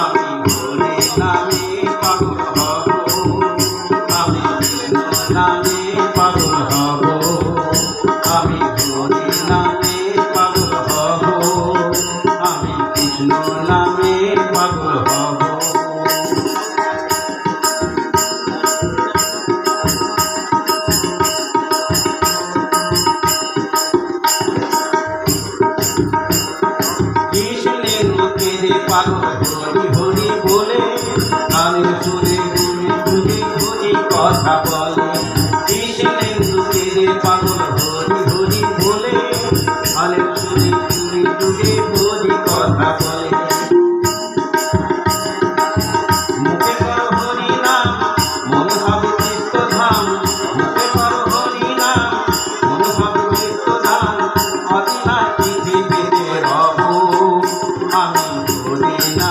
আমি হরি নামে পাগল হব, আমি কৃষ্ণ নামে পাগল হব, আমি হরি নামে পাগল হব, আমি কৃষ্ণ নামে পাগল হব। কৃষ্ণের রূপে রে পাগল হরি হরি বলে, গানের সুরে গুলি গুলি গুলি কথা বলে। কৃষ্ণের রূপে রে পাগল হরি হরি বলে, গানের সুরে গুলি গুলি গুলি কথা বলে। মুখে কর হরি নাম, মনে হবে তীর্থধাম, মুখে কর হরি নাম, মনে হবে তীর্থধাম, অদিনায় পৃথিবীতে রব, আমি হরি নাম